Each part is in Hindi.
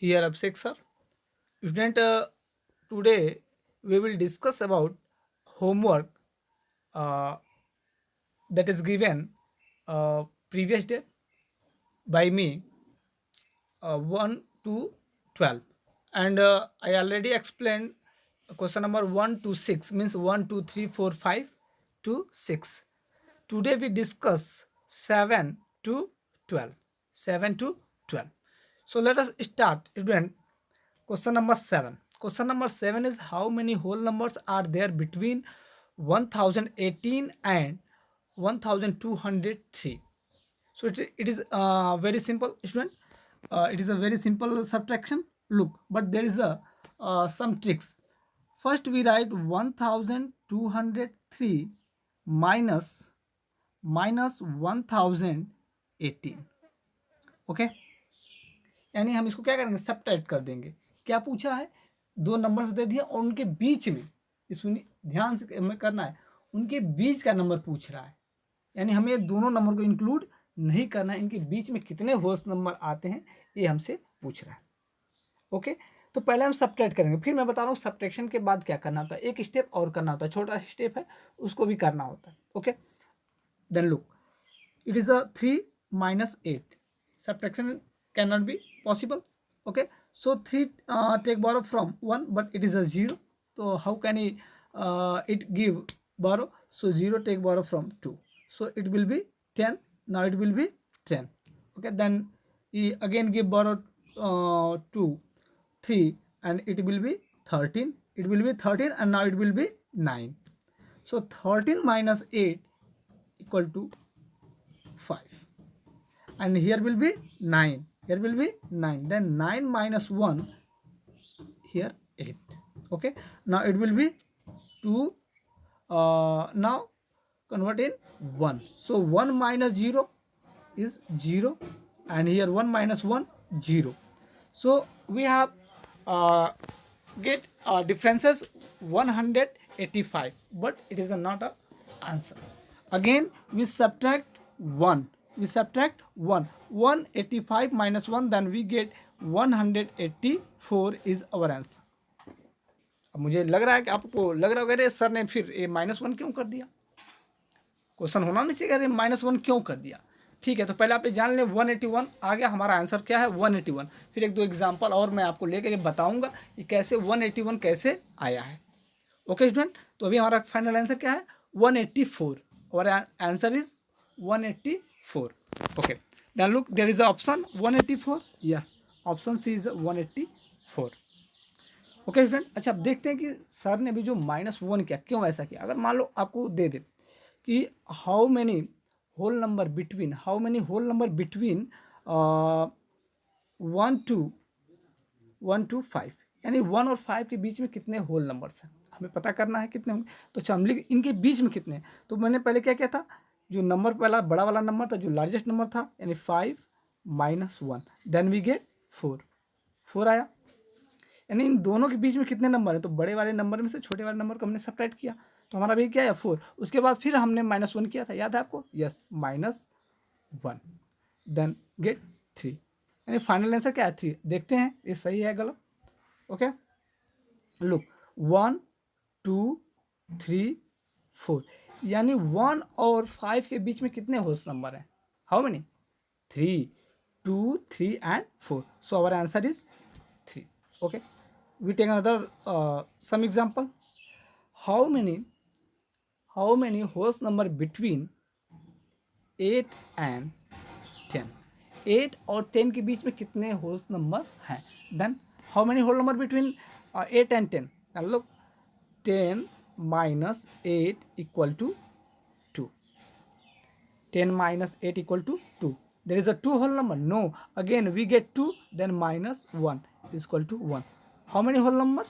Here Abhishek sir. Student, today we will discuss about homework uh, that is given previous day by me 1 to 12, and I already explained question number 1 to 6 means 1 2 3 4 5 to 6. Today we discuss 7 to 12. 7 to 12. So let us start, student. Question number 7. Question number 7 is how many whole numbers are there between 1018 and 1203? So it is very simple, student. It is a very simple subtraction. Look, but there is a some tricks. First, we write 1203 minus 1018. Okay, यानी हम इसको क्या करेंगे, सब्ट्रैक्ट कर देंगे. क्या पूछा है, दो नंबर्स दे दिया और उनके बीच में, इसको ध्यान से हमें करना है, उनके बीच का नंबर पूछ रहा है. यानी हमें दोनों नंबर को इंक्लूड नहीं करना है, इनके बीच में कितने होल नंबर आते हैं ये हमसे पूछ रहा है. ओके, तो पहले हम सब्ट्रैक्ट करेंगे, फिर मैं बता रहा हूँ सब्ट्रैक्शन के बाद क्या करना होता है. एक स्टेप और करना होता है, छोटा स्टेप है, उसको भी करना होता है. Okay, then look, it is a 3 minus 8. Subtraction cannot be possible. Okay, so 3 take borrow from 1, but it is a 0. So how can it give borrow? So 0 take borrow from 2, so it will be 10. Now it will be 10. Okay, then he again give borrow 2 3, and it will be 13. It will be 13, and now it will be 9. So 13 minus 8 equal to 5, and here will be 9, here will be 9, then 9 minus 1, here 8. Okay, now it will be 2, now convert in 1. So 1 minus 0 is 0, and here 1 minus 1, 0. So we have uh, get differences 185, but it is not a answer. Again we subtract 1, we subtract 1, 185 minus 1, then we get 184 is our answer. अब मुझे लग रहा है कि आपको लग रहा होगा अरे सर ने फिर ये -1 क्यों कर दिया, क्वेश्चन होना नहीं चाहिए अरे -1 क्यों कर दिया. ठीक है, तो पहले आप ये जान लें 181 आ गया, हमारा आंसर क्या है 181. फिर एक दो एग्जांपल और मैं आपको लेकर के बताऊंगा कि कैसे 181 कैसे आया है. ओके स्टूडेंट, तो अभी हमारा फाइनल आंसर क्या है 184. और answer is 184. Okay, then look there is option 184. Yes, option C is 184. Okay student, अच्छा अब देखते हैं कि सर ने भी जो -1 किया क्यों ऐसा किया. अगर मान लो आपको दे दे कि how many whole number between 1 to 5, यानी 1 और 5 के बीच में कितने होल नंबर्स हैं हमें पता करना है कितने होंगे. तो अच्छा हम लिख इनके बीच में कितने हैं. तो मैंने पहले क्या किया था, जो नंबर पहला बड़ा वाला नंबर था, जो लार्जेस्ट नंबर था, यानी 5 minus 1, देन वी गेट 4. 4 आया, यानी इन दोनों के बीच में कितने नंबर हैं. तो बड़े वाले नंबर में से छोटे वाले नंबर को हमने सब्ट्रैक्ट किया, तो हमारा भी क्या है 4. उसके बाद फिर हमने -1 किया था, याद है आपको. यस, -1, देन गेट 3, यानी फाइनल आंसर क्या है 3. देखते हैं ये सही है गलत. ओके, लुक 1 2 3 4, यानी 1 और 5 के बीच में कितने होल नंबर हैं, how many 3, 2 3 and 4. So our answer is 3. Okay, we take another some example. How many whole number between 8 and 10? 8 और 10 के बीच में कितने होल नंबर हैं. Then how many whole number between 8 and 10. Now look, 10 minus 8 equal to 2. 10 minus 8 equal to 2. There is a 2 whole number. No, again we get 2, then -1 is equal to 1. How many whole number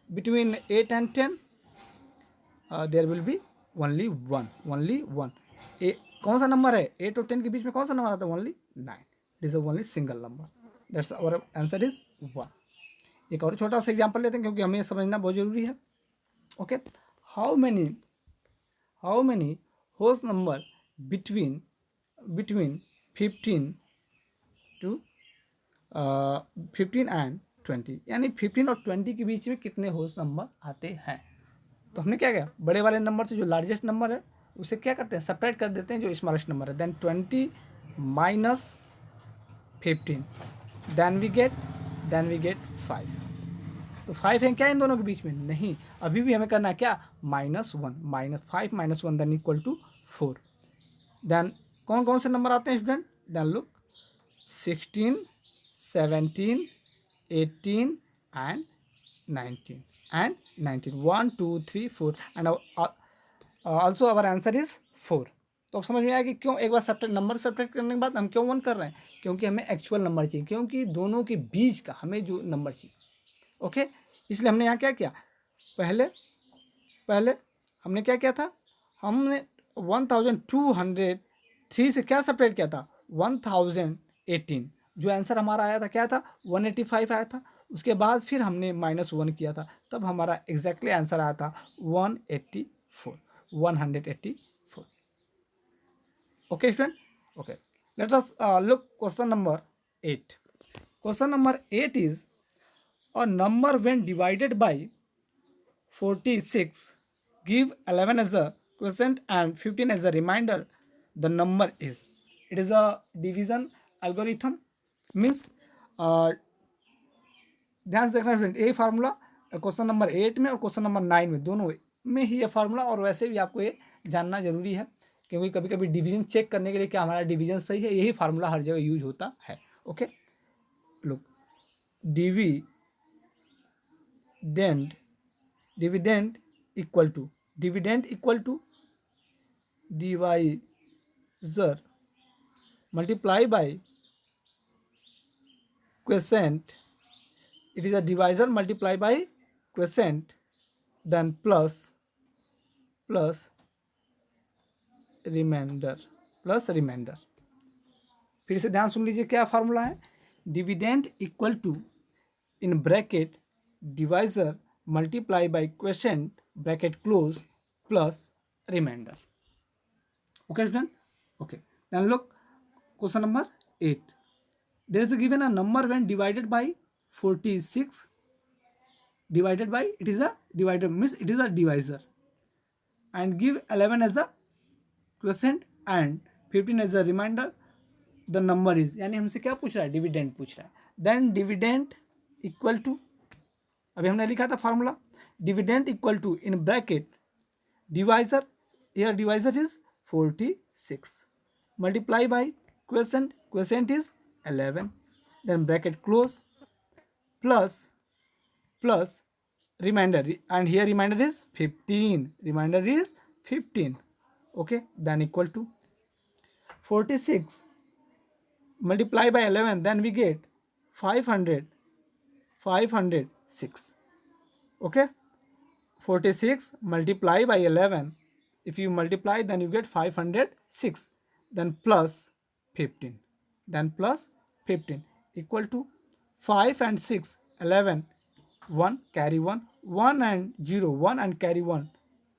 between 8 and 10? There will be only one, only one. कौन सा नंबर है 8 और 10 के बीच में, कौन सा नंबर आता है only 9. It is a only single number. That's our answer is 1. एक और छोटा सा एग्जाम्पल लेते हैं क्योंकि हमें समझना बहुत जरूरी है. Okay, how many whole number between 15 to 15 and 20, यानी 15 और 20 के बीच में कितने होल नंबर आते हैं। तो हमने क्या किया, बड़े वाले नंबर से जो लार्जेस्ट नंबर है उसे क्या करते हैं, सेपरेट कर देते हैं जो स्मॉलेस्ट नंबर है। Then 20 minus 15, then we get 5। तो 5 है क्या इन दोनों के बीच में, नहीं, अभी भी हमें करना है क्या, -1, -5 -1 देन इक्वल टू 4। देन कौन कौन से नंबर आते हैं student, then look 16, 17, 18 and 19 1 2 3 4 and also our answer is 4। तो अब समझ में आया कि क्यों एक बार सब्ट्रैक्ट नंबर सब्ट्रैक्ट करने के बाद हम क्यों 1 कर रहे हैं, क्योंकि हमें एक्चुअल नंबर चाहिए, क्योंकि दोनों के बीच का हमें जो नंबर चाहिए। ओके, इसलिए हमने यहाँ क्या किया, पहले हमने क्या किया था, हमने 1203 से क्या सेपरेट किया था, 1018। जो आंसर हमारा आया था क्या था, 185 आया था। उसके बाद फिर हमने -1 किया था, तब हमारा एग्जैक्टली आंसर आया था 184। Okay student, okay, let us look question number 8। Question number 8 is a number when divided by 46 give 11 as a quotient and 15 as a remainder, the number is, it is a division algorithm, means ध्यान से देखना स्टूडेंट, यही फार्मूला क्वेश्चन नंबर 8 में और क्वेश्चन नंबर 9 में दोनों में ही ये फार्मूला, और वैसे भी आपको ये जानना जरूरी है क्योंकि कभी कभी डिवीजन चेक करने के लिए क्या हमारा डिवीजन सही है, यही फार्मूला हर जगह यूज होता है। Okay, look, dividend equal to divisor multiply by quotient, it is a divisor multiply by quotient, then plus remainder। फिर से ध्यान सुन लीजिए क्या फार्मूला है, dividend equal to in bracket divisor multiply by question bracket close plus reminder. Okay student, okay, then look question number 8, there is given a number when divided by 46 divided by, it is a divider, means it is a divisor, and give 11 as the quotient and 15 as the remainder, the number is, यानी हमसे क्या पूछ रहा है, डिविडेंड पूछ रहा है। देन डिविडेंड इक्वल टू, अभी हमने लिखा था formula, dividend equal to in bracket divisor, here divisor is 46 multiply by quotient is 11, then bracket close plus remainder, and here remainder is 15, okay, then equal to 46 multiply by 11, then we get 506, okay, 46 multiply by 11, if you multiply then you get 506, then plus 15, equal to 5 and 6 11, 1 carry 1 and 0 1 and carry 1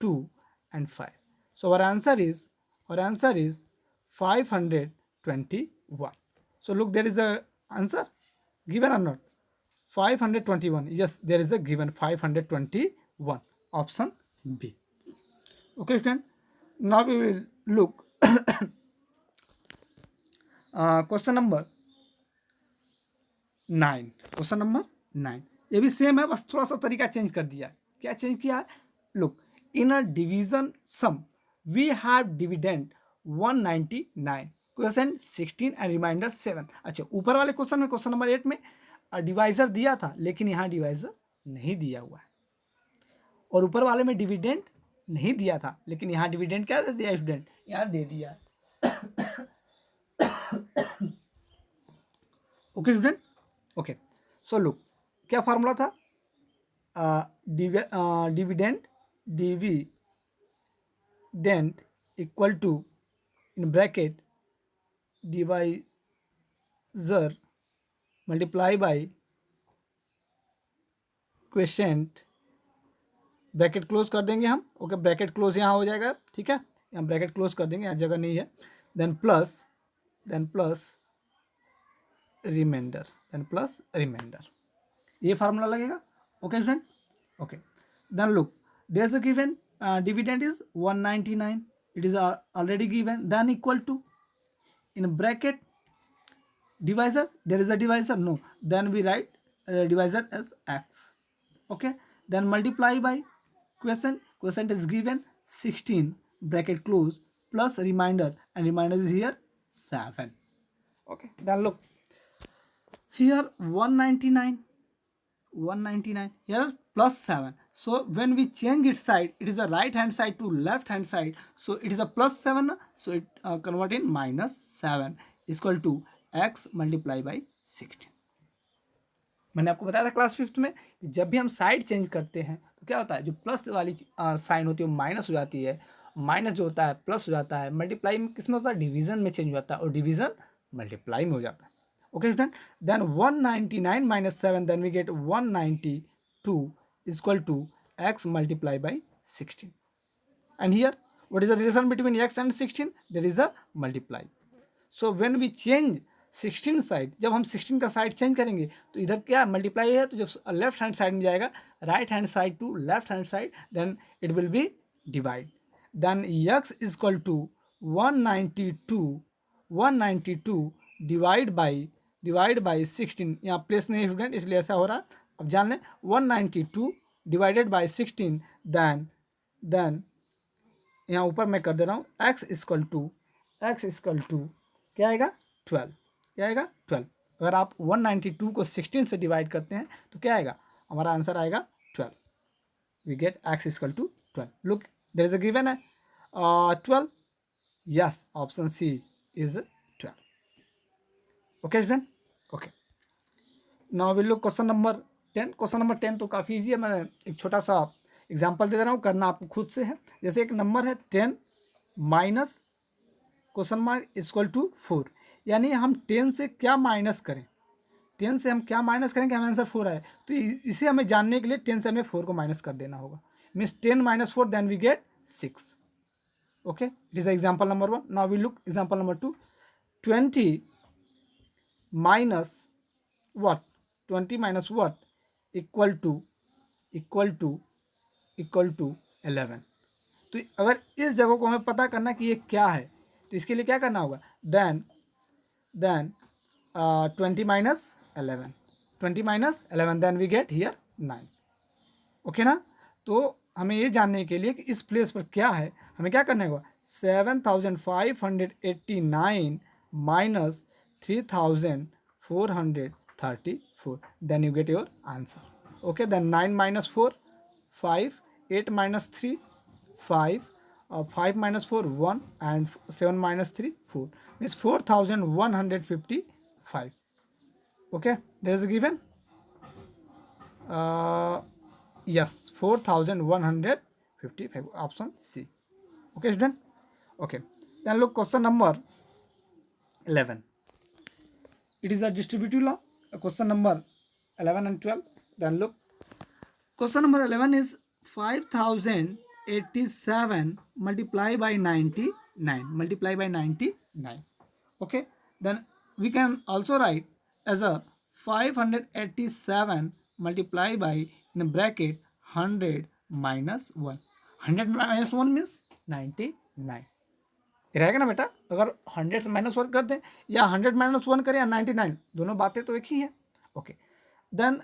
2 and 5. So our answer is 521. So look, there is a answer given or not, 521, yes, there is a given 521, option B. Okay student, now we will look question number 9। ये भी सेम है, बस थोड़ा सा तरीका चेंज कर दिया है। क्या चेंज किया है, look, in a division sum we have dividend 199, question 16 and reminder 7। अच्छा, ऊपर वाले क्वेश्चन में, क्वेश्चन नंबर 8 में डिवाइजर दिया था, लेकिन यहाँ डिवाइजर नहीं दिया हुआ है, और ऊपर वाले में डिविडेंड नहीं दिया था, लेकिन यहाँ डिविडेंड क्या दे दिया स्टूडेंट, यहाँ दे दिया है। Okay student, okay, so look, क्या फार्मूला था, dividend equal to in bracket divisor multiply by quotient, bracket close कर देंगे हम, ओके, ब्रैकेट क्लोज यहाँ हो जाएगा, ठीक है, यहाँ ब्रैकेट क्लोज कर देंगे, यहाँ जगह नहीं है, then plus reminder, then plus reminder, ये फार्मूला लगेगा। Okay student, okay then look there is a given dividend is 199, it is already given, then equal to in bracket divisor, there is a divisor, no, then we write divisor as x. Okay, then multiply by quotient is given 16 bracket close plus remainder, and remainder is here 7. Okay, then look here 199 here plus 7, so when we change its side, it is a right hand side to left hand side, so it is a plus 7, so it convert in minus 7 is equal to x multiply by 16. मैंने आपको बताया था क्लास 5th में कि जब भी हम साइड चेंज करते हैं तो क्या होता है, जो प्लस वाली साइन होती है वो माइनस हो जाती है, माइनस जो होता है प्लस हो जाता है, मल्टीप्लाई में किस में होता है, डिवीजन में चेंज हो जाता है, और डिवीजन मल्टीप्लाई में हो जाता है। Okay student, then 199 minus 7, then we get 192 is equal to x multiplied by 16. And here what is the relation between x and 16? There is a multiply. So when we change 16 side, जब हम 16 का साइड चेंज करेंगे तो इधर क्या मल्टीप्लाई है, तो जब लेफ्ट हैंड साइड में जाएगा, right hand side to left hand side, then it will be divide, then x is equal to 192 divide by 16, यहाँ प्लेस नहीं है स्टूडेंट इसलिए ऐसा हो रहा, अब जान लें 192 डिवाइडेड बाई 16, देन यहाँ ऊपर मैं कर दे रहा हूँ x इक्वल टू क्या आएगा 12, क्या आएगा 12। अगर आप 192 को 16 से डिवाइड करते हैं तो क्या आएगा, हमारा आंसर आएगा 12, we get x equal to 12। Look there is a given है 12, yes option C is 12। Okay student, okay now will look question number 10। Question number 10 तो काफ़ी ईजी है, मैं एक छोटा सा एग्जांपल दे रहा हूँ, करना आपको खुद से है। जैसे एक नंबर है 10 minus question mark equal to 4, यानी हम 10 से क्या माइनस करें, 10 से हम क्या माइनस करें कि हमें आंसर 4 आए, तो इसे हमें जानने के लिए 10 से हमें 4 को माइनस कर देना होगा, means 10 minus 4 then we get 6। Okay, it is example number 1। Now we look example number 2, 20 minus what 20 minus what equal to 11। तो अगर इस जगह को हमें पता करना कि ये क्या है, तो इसके लिए क्या करना होगा, then 20 minus 11 then we get here 9। Okay ना, तो हमें ये जानने के लिए कि इस प्लेस पर क्या है, हमें क्या करना होगा, 7589 minus 3434, then you get your answer. Okay, then 9 minus 4 5, 8 minus 3 5, 5 minus 4 1, and 7 minus 3 4, means 4155. Okay, there is a given yes 4155, option C. Okay student, okay then look question number 11. It is a distributive law, question number 11 and 12. Then look, question number 11 is 5087 multiplied by 99. Okay, then we can also write as a 587 multiplied by in a bracket 100 minus 1. 100 minus 1 means 99 रहेगा ना बेटा। अगर 100 से माइनस 1 कर दें या 100 माइनस 1 करें या 99, दोनों बातें तो एक ही है। Okay, then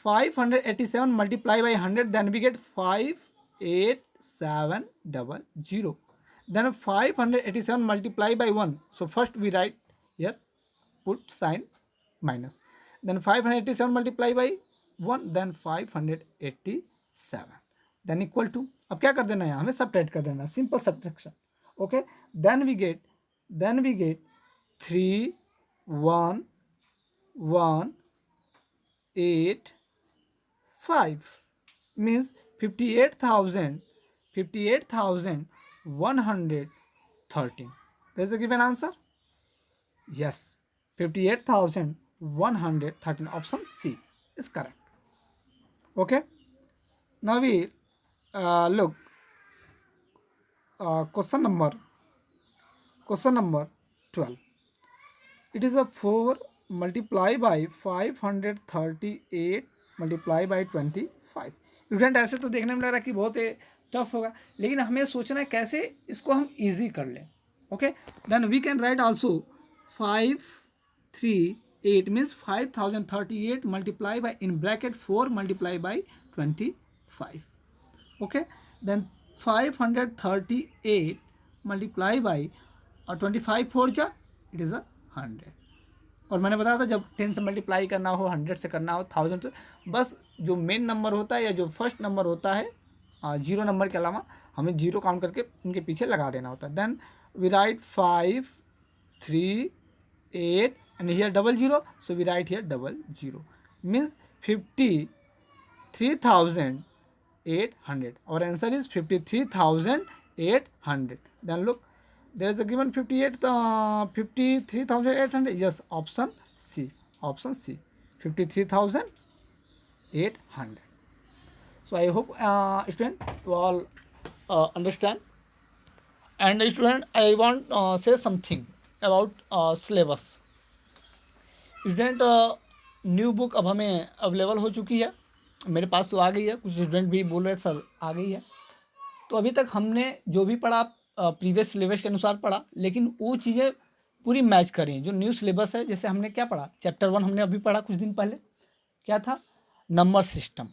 587 multiply by 100, then we get 58700, then 587 multiply by 1, so first we write here put sign minus, then 587 multiply by 1, then 587, then equal to, अब क्या कर देना है, हमें सब्ट्रैक्ट कर देना, simple subtraction. Okay, then we get 311885 means 58,113। There's a given answer, yes 58,113, option C is correct. Okay, now we look question number 12. It is a 4 multiply by 538 multiply by 25। Student ऐसे तो देखने में लग रहा है कि बहुत टफ होगा, लेकिन हमें सोचना है कैसे इसको हम इजी कर लें। Okay, then we can write also 538 means 5038 multiply by in bracket 4 multiply by 25। Okay, then 538 multiply by और 25 फोर जा इट इज़ 100। और मैंने बताया था जब 10 से मल्टीप्लाई करना हो, 100 से करना हो, 1000 से, बस जो मेन नंबर होता है या जो फर्स्ट नंबर होता है, जीरो नंबर के अलावा हमें जीरो काउंट करके उनके पीछे लगा देना होता है। Then we write 5 3 8 and here double zero, so we write here double zero means 53,800। Our answer is 53,800. Then look, there is a given 53,800. Yes, option C. Option C. 53,800. So I hope student you all understand. And student, I want say something about syllabus. Student new book अब हमें अवेलेबल हो चुकी है, मेरे पास तो आ गई है, कुछ स्टूडेंट भी बोल रहे सर आ गई है। तो अभी तक हमने जो भी पढ़ा प्रीवियस सिलेबस के अनुसार पढ़ा, लेकिन वो चीज़ें पूरी मैच करें जो न्यू सिलेबस है। जैसे हमने क्या पढ़ा, चैप्टर 1 हमने अभी पढ़ा कुछ दिन पहले, क्या था, नंबर सिस्टम।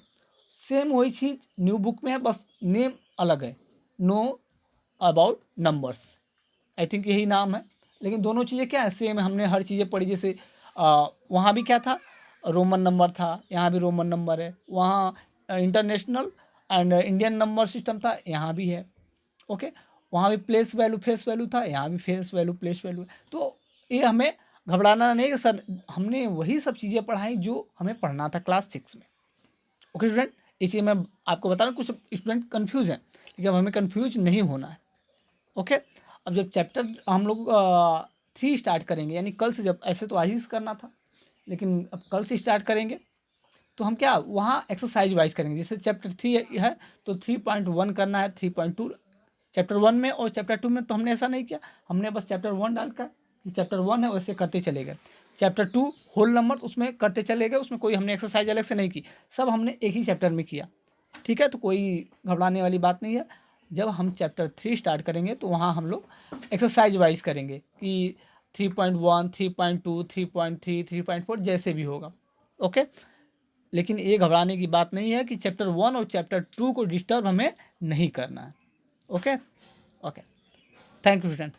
सेम वही चीज़ न्यू बुक में है, बस नेम अलग है, know about numbers, I think यही नाम है, लेकिन दोनों चीज़ें क्या है, सेम है। हमने हर चीज़ें पढ़ी, जैसे वहाँ भी क्या था, रोमन नंबर था, यहाँ भी रोमन नंबर है, वहाँ international and Indian number system था, यहाँ भी है। ओके, वहाँ भी प्लेस वैल्यू फेस वैल्यू था, यहाँ भी फेस वैल्यू प्लेस वैल्यू है। तो ये हमें घबराना नहीं कि सर हमने वही सब चीज़ें पढ़ाई जो हमें पढ़ना था क्लास 6 में। ओके स्टूडेंट, इसलिए मैं आपको बता रहा हूँ, कुछ स्टूडेंट कन्फ्यूज़ हैं, लेकिन अब हमें कन्फ्यूज नहीं होना है। ओके, अब जब चैप्टर हम लोग 3 स्टार्ट करेंगे, यानी कल से, जब ऐसे तो आज ही करना था, लेकिन अब कल से स्टार्ट करेंगे, तो हम क्या वहाँ एक्सरसाइज वाइज करेंगे। जैसे चैप्टर 3 है तो 3.1 करना है, 3.2 चैप्टर 1 में, और चैप्टर 2 में तो हमने ऐसा नहीं किया, हमने बस चैप्टर 1 डालकर कि चैप्टर 1 है वैसे करते चले गए। चैप्टर 2 होल नंबर, उसमें करते चले गए, उसमें कोई हमने एक्सरसाइज अलग से नहीं की, सब हमने एक ही चैप्टर में किया। ठीक है, तो कोई घबराने वाली बात नहीं है। जब हम चैप्टर 3 स्टार्ट करेंगे तो वहाँ हम लोग एक्सरसाइज वाइज करेंगे कि 3.1 3.2 3.3 3.4 जैसे भी होगा। ओके, लेकिन ये घबराने की बात नहीं है कि चैप्टर 1 और चैप्टर 2 को डिस्टर्ब हमें नहीं करना है। Okay okay, thank you student.